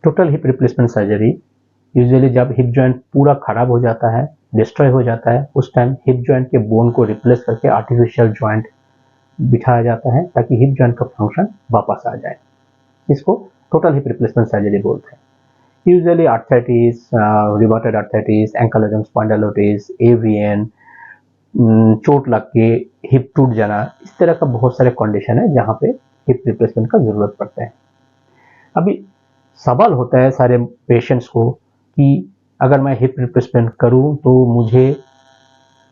Total hip replacement surgery usually जब hip joint पूरा खराब हो जाता है, डिस्ट्रॉय हो जाता है, उस टाइम हिप जॉइंट के बोन को रिप्लेस करके आर्टिफिशियल जॉइंट बिठाया जाता है ताकि हिप जॉइंट का फंक्शन वापस आ जाए। इसको टोटल हिप रिप्लेसमेंट सर्जरी बोलते हैं। यूजुअली आर्थराइटिस, रिवर्टेड आर्थराइटिस, एंकाइलोजम स्पॉन्डिलोसिस, एवीएन, चोट लग के हिप टूट जाना, इस तरह का बहुत सारे कंडीशन है जहाँ पे हिप रिप्लेसमेंट का जरूरत पड़ता है। अभी सवाल होता है सारे पेशेंट्स को कि अगर मैं हिप रिप्लेसमेंट करूं तो मुझे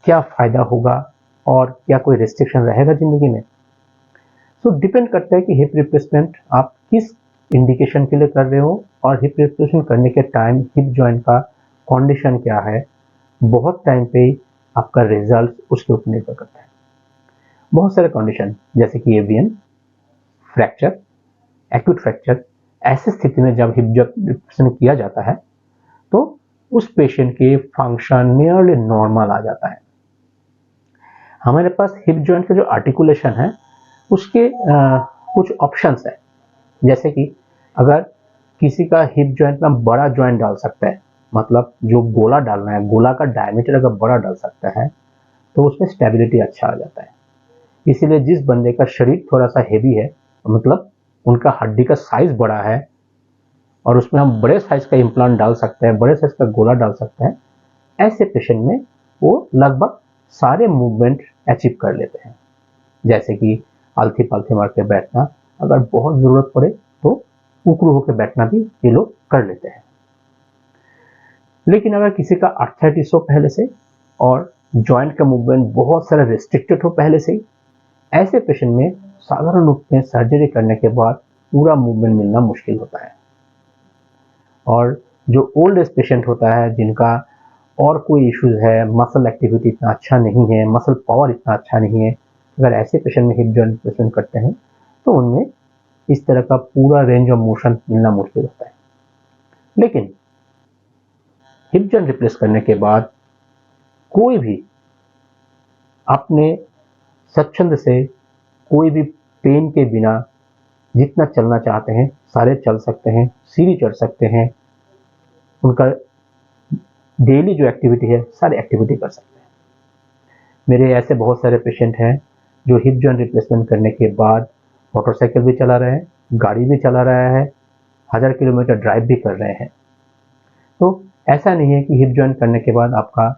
क्या फ़ायदा होगा और क्या कोई रिस्ट्रिक्शन रहेगा ज़िंदगी में। तो डिपेंड करता है कि हिप रिप्लेसमेंट आप किस इंडिकेशन के लिए कर रहे हो और हिप रिप्लेसमेंट करने के टाइम हिप जॉइंट का कंडीशन क्या है। बहुत टाइम पे आपका रिजल्ट उसके ऊपर निर्भर करता है। बहुत सारे कंडीशन जैसे कि एवीएन, फ्रैक्चर, एक्यूट फ्रैक्चर, ऐसी स्थिति में जब हिप रिप्लेसमेंट किया जाता है तो उस पेशेंट के फंक्शन नियरली नॉर्मल आ जाता है। हमारे पास हिप जॉइंट का जो आर्टिकुलेशन है उसके कुछ ऑप्शंस है, जैसे कि अगर किसी का हिप जॉइंट में बड़ा जॉइंट डाल सकता है, मतलब जो गोला डालना है, गोला का डायमीटर अगर बड़ा डाल सकता है तो उसमें स्टेबिलिटी अच्छा आ जाता है। इसीलिए जिस बंदे का शरीर थोड़ा सा हेवी है, मतलब उनका हड्डी का साइज बड़ा है और उसमें हम बड़े साइज का इम्प्लांट डाल सकते हैं, बड़े साइज का गोला डाल सकते हैं, ऐसे पेशेंट में वो लगभग सारे मूवमेंट अचीव कर लेते हैं। जैसे कि आलथी पालथी मार के बैठना, अगर बहुत ज़रूरत पड़े तो उकड़ू होकर बैठना भी ये लोग कर लेते हैं। लेकिन अगर किसी का आर्थराइटिस हो पहले से और जॉइंट का मूवमेंट बहुत सारा रिस्ट्रिक्टेड हो पहले से ही, ऐसे पेशेंट में साधारण रूप में सर्जरी करने के बाद पूरा मूवमेंट मिलना मुश्किल होता है। और जो ओल्ड एज पेशेंट होता है, जिनका और कोई इश्यूज है, मसल एक्टिविटी इतना अच्छा नहीं है, मसल पावर इतना अच्छा नहीं है, अगर ऐसे पेशेंट में हिप जॉइंट रिप्लेसमेंट करते हैं तो उनमें इस तरह का पूरा रेंज ऑफ मोशन मिलना मुश्किल होता है। लेकिन हिप जॉइंट रिप्लेस करने के बाद कोई भी अपने स्वच्छंद से, कोई भी पेन के बिना जितना चलना चाहते हैं सारे चल सकते हैं, सीढ़ी चढ़ सकते हैं, उनका डेली जो एक्टिविटी है सारी एक्टिविटी कर सकते हैं। मेरे ऐसे बहुत सारे पेशेंट हैं जो हिप जॉइंट रिप्लेसमेंट करने के बाद मोटरसाइकिल भी चला रहे हैं, गाड़ी भी चला रहा है, 1000 किलोमीटर ड्राइव भी कर रहे हैं। तो ऐसा नहीं है कि हिप जॉइंट करने के बाद आपका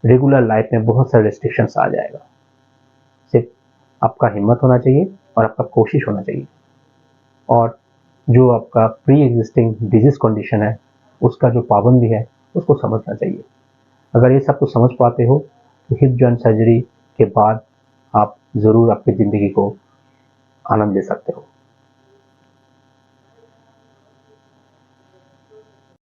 रेगुलर लाइफ में बहुत सारे रिस्ट्रिक्शंस आ जाएगा। सिर्फ आपका हिम्मत होना चाहिए और आपका कोशिश होना चाहिए, और जो आपका प्री एग्जिस्टिंग डिजीज कंडीशन है उसका जो पाबंदी है उसको समझना चाहिए। अगर ये सब कुछ समझ पाते हो तो हिप जॉइंट सर्जरी के बाद आप ज़रूर आपकी ज़िंदगी को आनंद ले सकते हो।